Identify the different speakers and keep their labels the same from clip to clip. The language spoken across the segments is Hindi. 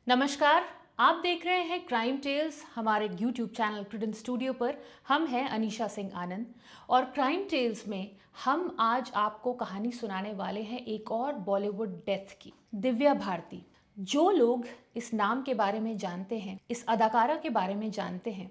Speaker 1: नमस्कार। आप देख रहे हैं क्राइम टेल्स हमारे यूट्यूब चैनल क्रिडेंस स्टूडियो पर। हम हैं अनीशा सिंह आनंद और क्राइम टेल्स में हम आज आपको कहानी सुनाने वाले हैं एक और बॉलीवुड डेथ की, दिव्या भारती। जो लोग इस नाम के बारे में जानते हैं, इस अदाकारा के बारे में जानते हैं,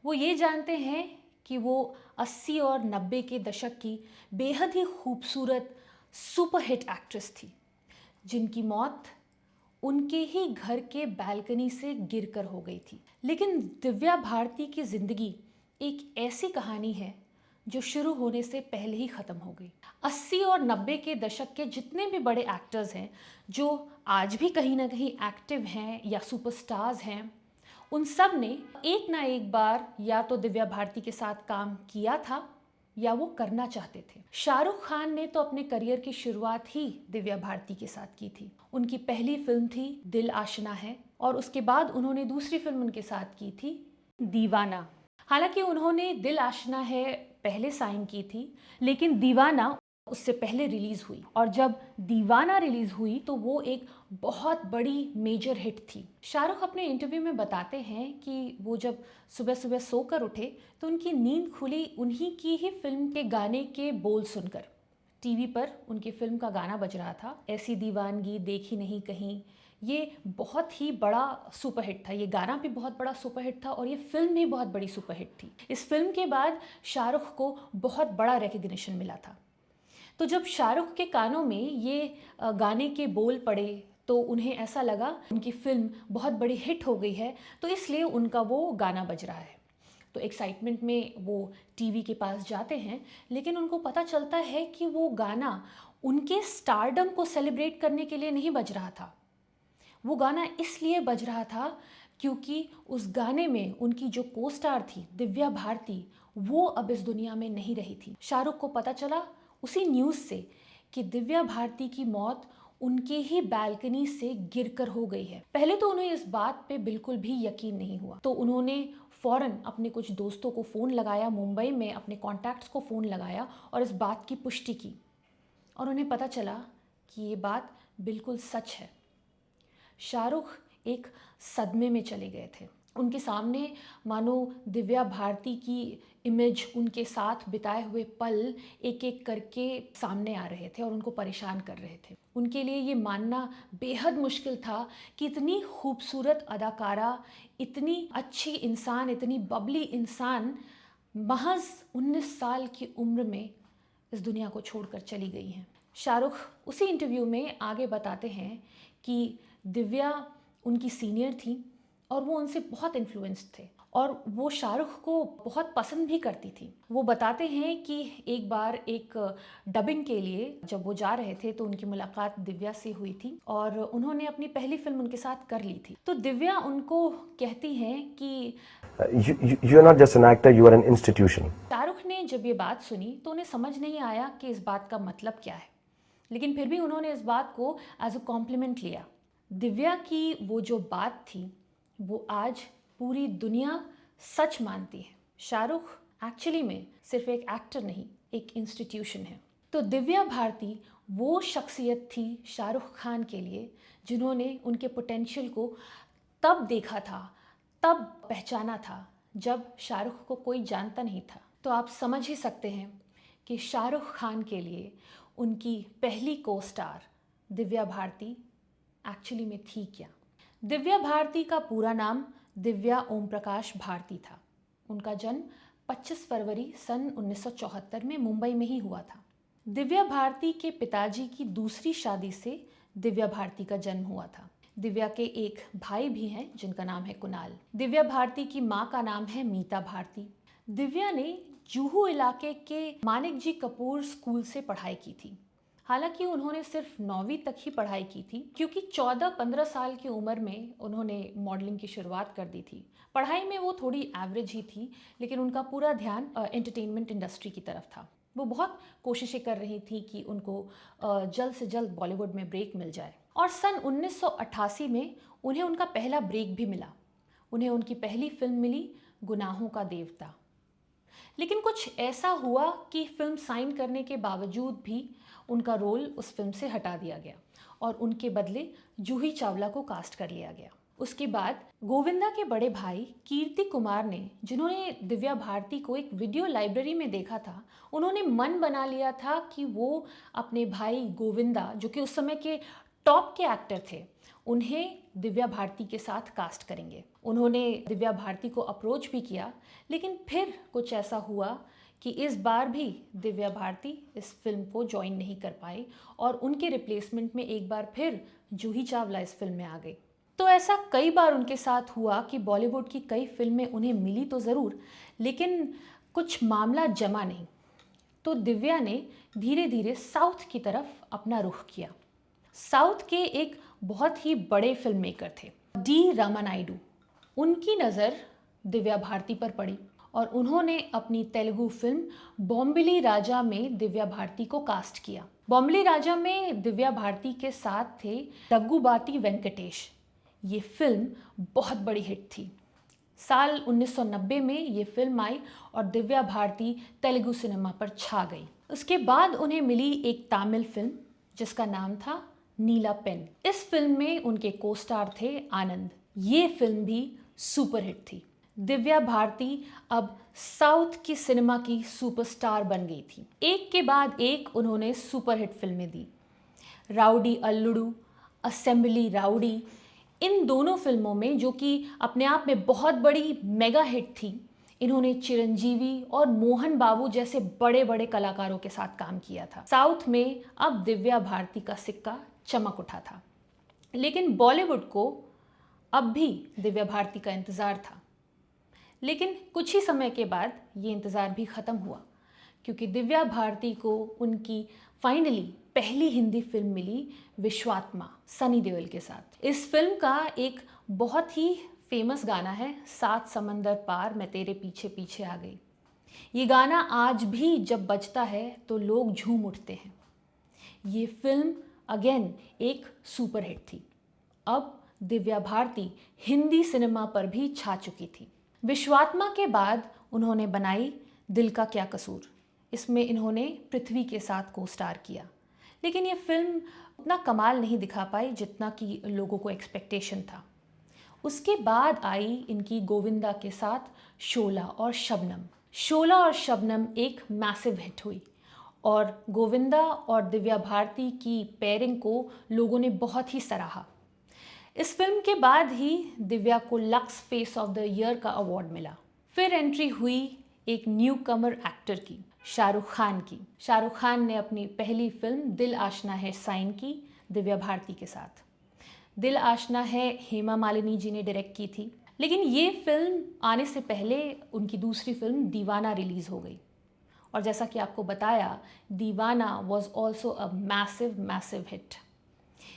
Speaker 1: वो ये जानते हैं कि वो 80 और 90 के दशक की बेहद ही खूबसूरत सुपरहिट एक्ट्रेस थी, जिनकी मौत उनके ही घर के बालकनी से गिरकर हो गई थी। लेकिन दिव्या भारती की जिंदगी एक ऐसी कहानी है जो शुरू होने से पहले ही खत्म हो गई। 80 और 90 के दशक के जितने भी बड़े एक्टर्स हैं जो आज भी कहीं ना कहीं एक्टिव हैं या सुपरस्टार्स हैं, उन सब ने एक ना एक बार या तो दिव्या भारती के साथ काम किया था या वो करना चाहते थे। शाहरुख खान ने तो अपने करियर की शुरुआत ही दिव्या भारती के साथ की थी। उनकी पहली फिल्म थी दिल आशना है और उसके बाद उन्होंने दूसरी फिल्म उनके साथ की थी दीवाना। हालांकि उन्होंने दिल आशना है पहले साइन की थी, लेकिन दीवाना उससे पहले रिलीज हुई और जब दीवाना रिलीज हुई तो वो एक बहुत बड़ी मेजर हिट थी। शाहरुख अपने इंटरव्यू में बताते हैं कि वो जब सुबह सुबह सोकर उठे तो उनकी नींद खुली उन्हीं की ही फिल्म के गाने के बोल सुनकर। टीवी पर उनकी फिल्म का गाना बज रहा था, ऐसी दीवानगी देखी नहीं कहीं। ये बहुत ही बड़ा सुपरहिट था, ये गाना भी बहुत बड़ा सुपरहिट था और ये फिल्म भी बहुत बड़ी सुपरहिट थी। इस फिल्म के बाद शाहरुख को बहुत बड़ा रिकग्निशन मिला था। तो जब शाहरुख के कानों में ये गाने के बोल पड़े तो उन्हें ऐसा लगा उनकी फिल्म बहुत बड़ी हिट हो गई है, तो इसलिए उनका वो गाना बज रहा है। तो एक्साइटमेंट में वो टीवी के पास जाते हैं, लेकिन उनको पता चलता है कि वो गाना उनके स्टारडम को सेलिब्रेट करने के लिए नहीं बज रहा था। वो गाना इसलिए बज रहा था क्योंकि उस गाने में उनकी जो को स्टार थी दिव्या भारती, वो अब इस दुनिया में नहीं रही थी। शाहरुख को पता चला उसी न्यूज़ से कि दिव्या भारती की मौत उनके ही बालकनी से गिरकर हो गई है। पहले तो उन्हें इस बात पे बिल्कुल भी यकीन नहीं हुआ, तो उन्होंने फ़ौरन अपने कुछ दोस्तों को फ़ोन लगाया, मुंबई में अपने कॉन्टैक्ट्स को फ़ोन लगाया और इस बात की पुष्टि की और उन्हें पता चला कि ये बात बिल्कुल सच है। शाहरुख एक सदमे में चले गए थे। उनके सामने मानो दिव्या भारती की इमेज, उनके साथ बिताए हुए पल एक एक करके सामने आ रहे थे और उनको परेशान कर रहे थे। उनके लिए ये मानना बेहद मुश्किल था कि इतनी खूबसूरत अदाकारा, इतनी अच्छी इंसान, इतनी बबली इंसान महज 19 साल की उम्र में इस दुनिया को छोड़कर चली गई हैं। शाहरुख उसी इंटरव्यू में आगे बताते हैं कि दिव्या उनकी सीनियर थी और वो उनसे बहुत इन्फ्लुएंस्ड थे और वो शाहरुख को बहुत पसंद भी करती थी। वो बताते हैं कि एक बार एक डबिंग के लिए जब वो जा रहे थे तो उनकी मुलाकात दिव्या से हुई थी और उन्होंने अपनी पहली फिल्म उनके साथ कर ली थी। तो दिव्या उनको कहती हैं कि
Speaker 2: You are not just an actor, you are an institution.
Speaker 1: Shahrukh ने जब ये बात सुनी तो उन्हें समझ नहीं आया कि इस बात का मतलब क्या है, लेकिन फिर भी उन्होंने इस बात को एज अ कॉम्प्लीमेंट लिया। दिव्या की वो जो बात थी वो आज पूरी दुनिया सच मानती है। शाहरुख एक्चुअली में सिर्फ एक एक्टर नहीं, एक इंस्टीट्यूशन है। तो दिव्या भारती वो शख्सियत थी शाहरुख खान के लिए जिन्होंने उनके पोटेंशियल को तब देखा था, तब पहचाना था जब शाहरुख को कोई जानता नहीं था। तो आप समझ ही सकते हैं कि शाहरुख खान के लिए उनकी पहली को स्टार दिव्या भारती एक्चुअली में थी क्या। दिव्या भारती का पूरा नाम दिव्या ओम प्रकाश भारती था। उनका जन्म 25 फरवरी सन 1974 में मुंबई में ही हुआ था। दिव्या भारती के पिताजी की दूसरी शादी से दिव्या भारती का जन्म हुआ था। दिव्या के एक भाई भी हैं जिनका नाम है कुणाल। दिव्या भारती की माँ का नाम है मीता भारती। दिव्या ने जुहू इलाके के मानिक जी कपूर स्कूल से पढ़ाई की थी। हालांकि उन्होंने सिर्फ 9वीं तक ही पढ़ाई की थी क्योंकि 14-15 साल की उम्र में उन्होंने मॉडलिंग की शुरुआत कर दी थी। पढ़ाई में वो थोड़ी एवरेज ही थी, लेकिन उनका पूरा ध्यान एंटरटेनमेंट इंडस्ट्री की तरफ था। वो बहुत कोशिशें कर रही थी कि उनको जल्द से जल्द बॉलीवुड में ब्रेक मिल जाए और सन 1988 में उन्हें उनका पहला ब्रेक भी मिला। उन्हें उनकी पहली फिल्म मिली गुनाहों का देवता। लेकिन कुछ ऐसा हुआ कि फिल्म साइन करने के बावजूद भी उनका रोल उस फिल्म से हटा दिया गया और उनके बदले जूही चावला को कास्ट कर लिया गया। उसके बाद गोविंदा के बड़े भाई कीर्ति कुमार ने, जिन्होंने दिव्या भारती को एक वीडियो लाइब्रेरी में देखा था, उन्होंने मन बना लिया था कि वो अपने भाई गोविंदा, जो कि उस समय के टॉप के एक्टर थे, उन्हें दिव्या भारती के साथ कास्ट करेंगे। उन्होंने दिव्या भारती को अप्रोच भी किया, लेकिन फिर कुछ ऐसा हुआ कि इस बार भी दिव्या भारती इस फिल्म को ज्वाइन नहीं कर पाई और उनके रिप्लेसमेंट में एक बार फिर जूही चावला इस फिल्म में आ गई। तो ऐसा कई बार उनके साथ हुआ कि बॉलीवुड की कई फिल्में उन्हें मिली तो ज़रूर, लेकिन कुछ मामला जमा नहीं। तो दिव्या ने धीरे धीरे साउथ की तरफ अपना रुख किया। साउथ के एक बहुत ही बड़े फिल्म मेकर थे डी रामानायडू। उनकी नज़र दिव्या भारती पर पड़ी और उन्होंने अपनी तेलुगु फिल्म बॉम्बिली राजा में दिव्या भारती को कास्ट किया। बॉम्बिली राजा में दिव्या भारती के साथ थे दग्गुबाती वेंकटेश। ये फिल्म बहुत बड़ी हिट थी। साल 1990 में ये फिल्म आई और दिव्या भारती तेलुगु सिनेमा पर छा गई। उसके बाद उन्हें मिली एक तमिल फिल्म जिसका नाम था नीला पेन। इस फिल्म में उनके को स्टार थे आनंद। ये फिल्म भी सुपरहिट थी। दिव्या भारती अब साउथ की सिनेमा की सुपरस्टार बन गई थी। एक के बाद एक उन्होंने सुपरहिट फिल्में दी। राउडी अल्लुडू, असेंबली राउडी, इन दोनों फिल्मों में, जो कि अपने आप में बहुत बड़ी मेगा हिट थी, इन्होंने चिरंजीवी और मोहन बाबू जैसे बड़े बड़े कलाकारों के साथ काम किया था। साउथ में अब दिव्या भारती का सिक्का चमक उठा था, लेकिन बॉलीवुड को अब भी दिव्या भारती का इंतज़ार था। लेकिन कुछ ही समय के बाद ये इंतज़ार भी ख़त्म हुआ, क्योंकि दिव्या भारती को उनकी फाइनली पहली हिंदी फिल्म मिली विश्वात्मा, सनी देओल के साथ। इस फिल्म का एक बहुत ही फेमस गाना है, सात समंदर पार मैं तेरे पीछे पीछे आ गई। ये गाना आज भी जब बजता है तो लोग झूम उठते हैं। ये फिल्म अगेन एक सुपरहिट थी। अब दिव्या भारती हिंदी सिनेमा पर भी छा चुकी थी। विश्वात्मा के बाद उन्होंने बनाई दिल का क्या कसूर। इसमें इन्होंने पृथ्वी के साथ को स्टार किया, लेकिन ये फिल्म उतना कमाल नहीं दिखा पाई जितना कि लोगों को एक्सपेक्टेशन था। उसके बाद आई इनकी गोविंदा के साथ शोला और शबनम। शोला और शबनम एक मैसिव हिट हुई और गोविंदा और दिव्या भारती की पेयरिंग को लोगों ने बहुत ही सराहा। इस फिल्म के बाद ही दिव्या को lux face of the year का अवार्ड मिला। फिर एंट्री हुई एक न्यू कमर एक्टर की, शाहरुख खान की। शाहरुख खान ने अपनी पहली फिल्म दिल आशना है साइन की दिव्या भारती के साथ। दिल आशना है हेमा मालिनी जी ने डायरेक्ट की थी, लेकिन ये फिल्म आने से पहले उनकी दूसरी फिल्म दीवाना रिलीज़ हो गई। और जैसा कि आपको बताया, दीवाना was also a massive hit.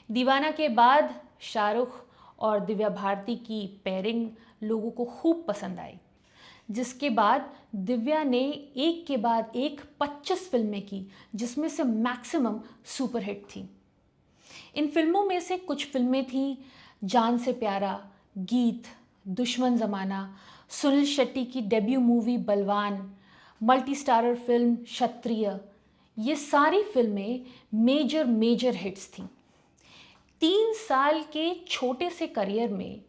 Speaker 1: दीवाना के बाद शाहरुख और दिव्या भारती की पेयरिंग लोगों को खूब पसंद आई, जिसके बाद दिव्या ने एक के बाद एक 25 फिल्में की, जिसमें से मैक्सिमम सुपरहिट थी। इन फिल्मों में से कुछ फिल्में थीं जान से प्यारा, गीत, दुश्मन ज़माना, सुनील शेट्टी की डेब्यू मूवी बलवान, मल्टी स्टारर फिल्म क्षत्रिय। ये सारी फिल्में मेजर हिट्स थीं। 3 साल के छोटे से करियर में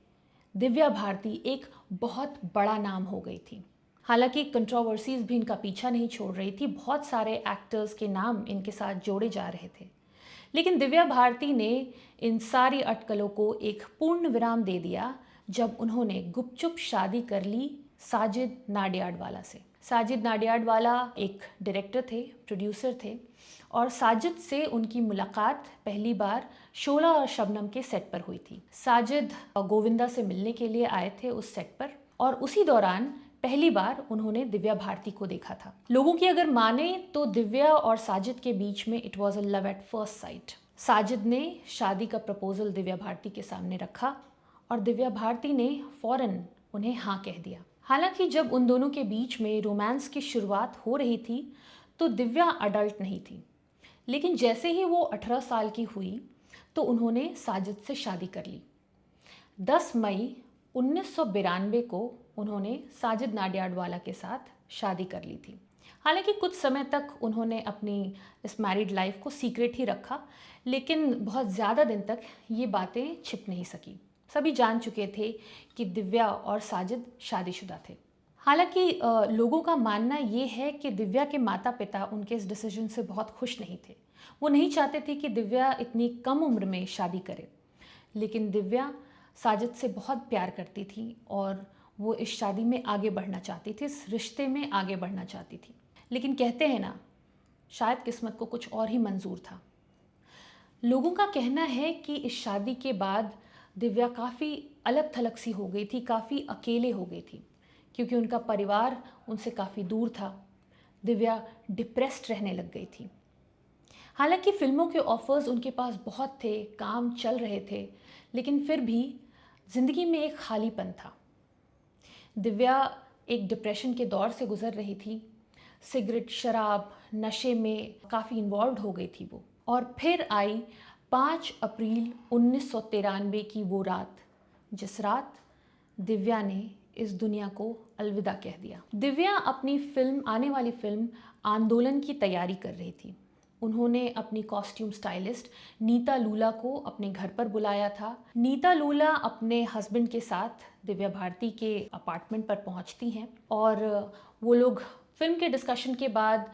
Speaker 1: दिव्या भारती एक बहुत बड़ा नाम हो गई थी। हालांकि कंट्रोवर्सीज भी इनका पीछा नहीं छोड़ रही थी, बहुत सारे एक्टर्स के नाम इनके साथ जोड़े जा रहे थे, लेकिन दिव्या भारती ने इन सारी अटकलों को एक पूर्ण विराम दे दिया जब उन्होंने गुपचुप शादी कर ली साजिद नाडियाडवाला से। साजिद नाडियाडवाला एक डायरेक्टर थे, प्रोड्यूसर थे, और साजिद से उनकी मुलाकात पहली बार शोला और शबनम के सेट पर हुई थी। साजिद गोविंदा से मिलने के लिए आए थे उस सेट पर, और उसी दौरान पहली बार उन्होंने दिव्या भारती को देखा था। लोगों की अगर माने तो दिव्या और साजिद के बीच में it was a love at first sight. Sajid ने शादी का प्रपोजल दिव्या भारती के सामने रखा और दिव्या भारती ने फौरन उन्हें हाँ कह दिया। हालांकि जब उन दोनों के बीच में रोमांस की शुरुआत हो रही थी तो दिव्या अडल्ट नहीं थी, लेकिन जैसे ही वो 18 साल की हुई तो उन्होंने साजिद से शादी कर ली। 10 मई 1992 को उन्होंने साजिद नाडियाडवाला के साथ शादी कर ली थी। हालांकि कुछ समय तक उन्होंने अपनी इस मैरिड लाइफ को सीक्रेट ही रखा, लेकिन बहुत ज़्यादा दिन तक ये बातें छिप नहीं सकी। सभी जान चुके थे कि दिव्या और साजिद शादीशुदा थे। हालांकि लोगों का मानना ये है कि दिव्या के माता पिता उनके इस डिसीजन से बहुत खुश नहीं थे। वो नहीं चाहते थे कि दिव्या इतनी कम उम्र में शादी करे, लेकिन दिव्या साजिद से बहुत प्यार करती थी और वो इस शादी में आगे बढ़ना चाहती थी, इस रिश्ते में आगे बढ़ना चाहती थी। लेकिन कहते हैं ना, शायद किस्मत को कुछ और ही मंजूर था। लोगों का कहना है कि इस शादी के बाद दिव्या काफ़ी अलग थलग सी हो गई थी, काफ़ी अकेले हो गई थी, क्योंकि उनका परिवार उनसे काफ़ी दूर था। दिव्या डिप्रेस्ड रहने लग गई थी। हालांकि फिल्मों के ऑफर्स उनके पास बहुत थे, काम चल रहे थे, लेकिन फिर भी ज़िंदगी में एक खालीपन था। दिव्या एक डिप्रेशन के दौर से गुजर रही थी। सिगरेट, शराब, नशे में काफ़ी इन्वॉल्व हो गई थी वो। और फिर आई 5 अप्रैल 1993 की वो रात, जिस रात दिव्या ने इस दुनिया को अलविदा कह दिया। दिव्या अपनी फिल्म, आने वाली फिल्म आंदोलन की तैयारी कर रही थी। उन्होंने अपनी कॉस्ट्यूम स्टाइलिस्ट नीता लूला को अपने घर पर बुलाया था। नीता लूला अपने हस्बैंड के साथ दिव्या भारती के अपार्टमेंट पर पहुंचती हैं और वो लोग फिल्म के डिस्कशन के बाद,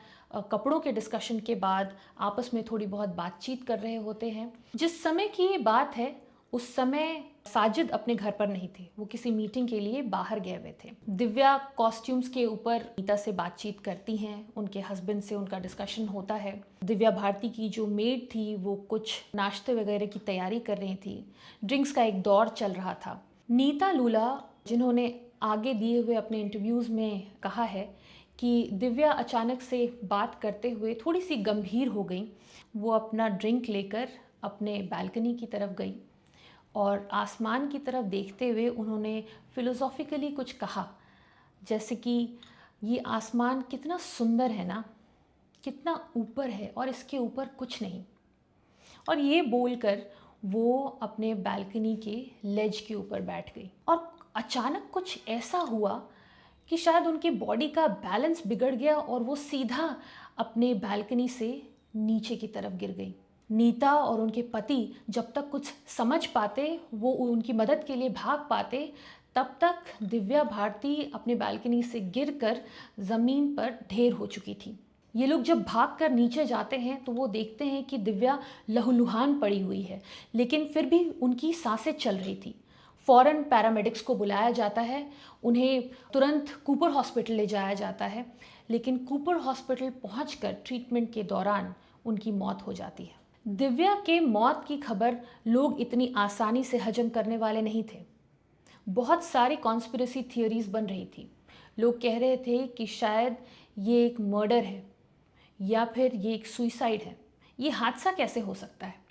Speaker 1: कपड़ों के डिस्कशन के बाद आपस में थोड़ी बहुत बातचीत कर रहे होते हैं। जिस समय की ये बात है, उस समय साजिद अपने घर पर नहीं थे, वो किसी मीटिंग के लिए बाहर गए हुए थे। दिव्या कॉस्ट्यूम्स के ऊपर नीता से बातचीत करती हैं, उनके हस्बैंड से उनका डिस्कशन होता है। दिव्या भारती की जो मेड थी वो कुछ नाश्ते वगैरह की तैयारी कर रही थी। ड्रिंक्स का एक दौर चल रहा था। नीता लूला, जिन्होंने आगे दिए हुए अपने इंटरव्यूज़ में कहा है कि दिव्या अचानक से बात करते हुए थोड़ी सी गंभीर हो गई। वो अपना ड्रिंक लेकर अपने बालकनी की तरफ गई और आसमान की तरफ देखते हुए उन्होंने फिलोसॉफिकली कुछ कहा, जैसे कि ये आसमान कितना सुंदर है ना, कितना ऊपर है और इसके ऊपर कुछ नहीं। और ये बोलकर वो अपने बालकनी के लेज के ऊपर बैठ गई और अचानक कुछ ऐसा हुआ कि शायद उनकी बॉडी का बैलेंस बिगड़ गया और वो सीधा अपने बालकनी से नीचे की तरफ गिर गई। नीता और उनके पति जब तक कुछ समझ पाते, वो उनकी मदद के लिए भाग पाते, तब तक दिव्या भारती अपने बालकनी से गिरकर ज़मीन पर ढेर हो चुकी थी। ये लोग जब भागकर नीचे जाते हैं तो वो देखते हैं कि दिव्या लहूलुहान पड़ी हुई है, लेकिन फिर भी उनकी सांसें चल रही थी। फ़ौरन पैरामेडिक्स को बुलाया जाता है, उन्हें तुरंत कूपर हॉस्पिटल ले जाया जाता है, लेकिन कूपर हॉस्पिटल पहुंचकर ट्रीटमेंट के दौरान उनकी मौत हो जाती है। दिव्या के मौत की खबर लोग इतनी आसानी से हजम करने वाले नहीं थे। बहुत सारी कॉन्स्पिरेसी थियोरीज बन रही थी। लोग कह रहे थे कि शायद ये एक मर्डर है या फिर ये एक सुइसाइड है, ये हादसा कैसे हो सकता है।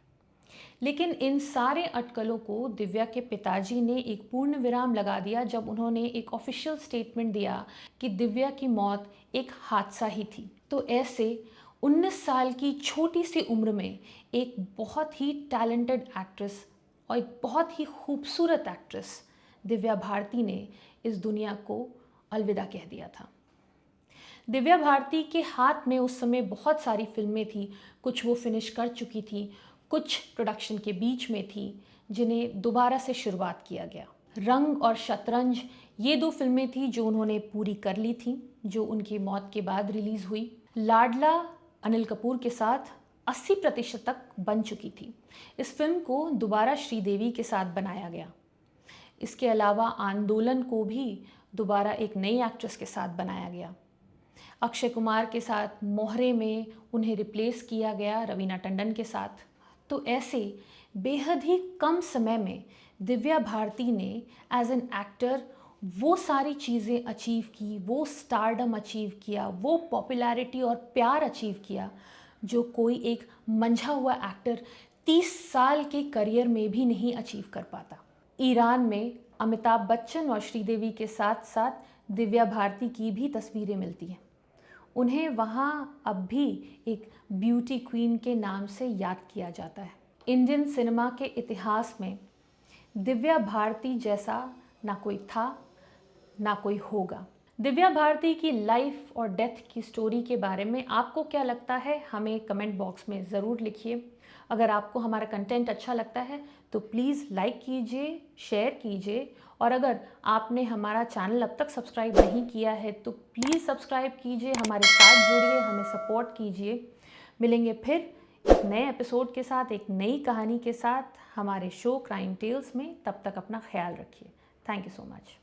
Speaker 1: लेकिन इन सारे अटकलों को दिव्या के पिताजी ने एक पूर्ण विराम लगा दिया जब उन्होंने एक ऑफिशियल स्टेटमेंट दिया कि दिव्या की मौत एक हादसा ही थी। तो ऐसे 19 साल की छोटी सी उम्र में एक बहुत ही टैलेंटेड एक्ट्रेस और एक बहुत ही खूबसूरत एक्ट्रेस दिव्या भारती ने इस दुनिया को अलविदा कह दिया था। दिव्या भारती के हाथ में उस समय बहुत सारी फिल्में थी, कुछ वो फिनिश कर चुकी थी, कुछ प्रोडक्शन के बीच में थी, जिन्हें दोबारा से शुरुआत किया गया। रंग और शतरंज, ये 2 फिल्में थी जो उन्होंने पूरी कर ली थी, जो उनकी मौत के बाद रिलीज़ हुई। लाडला अनिल कपूर के साथ 80% तक बन चुकी थी। इस फिल्म को दोबारा श्रीदेवी के साथ बनाया गया। इसके अलावा आंदोलन को भी दोबारा एक नई एक्ट्रेस के साथ बनाया गया। अक्षय कुमार के साथ मोहरे में उन्हें रिप्लेस किया गया रवीना टंडन के साथ। तो ऐसे बेहद ही कम समय में दिव्या भारती ने एज एन एक्टर वो सारी चीज़ें अचीव की, वो स्टारडम अचीव किया, वो पॉपुलैरिटी और प्यार अचीव किया जो कोई एक मंझा हुआ एक्टर 30 साल के करियर में भी नहीं अचीव कर पाता। ईरान में अमिताभ बच्चन और श्रीदेवी के साथ साथ दिव्या भारती की भी तस्वीरें मिलती हैं। उन्हें वहाँ अब भी एक ब्यूटी क्वीन के नाम से याद किया जाता है। इंडियन सिनेमा के इतिहास में दिव्या भारती जैसा ना कोई था, ना कोई होगा। दिव्या भारती की लाइफ और डेथ की स्टोरी के बारे में आपको क्या लगता है, हमें कमेंट बॉक्स में ज़रूर लिखिए। अगर आपको हमारा कंटेंट अच्छा लगता है तो प्लीज़ लाइक कीजिए, शेयर कीजिए, और अगर आपने हमारा चैनल अब तक सब्सक्राइब नहीं किया है तो प्लीज़ सब्सक्राइब कीजिए, हमारे साथ जुड़िए, हमें सपोर्ट कीजिए। मिलेंगे फिर एक नए एपिसोड के साथ, एक नई कहानी के साथ हमारे शो क्राइम टेल्स में। तब तक अपना ख्याल रखिए। Thank you so much.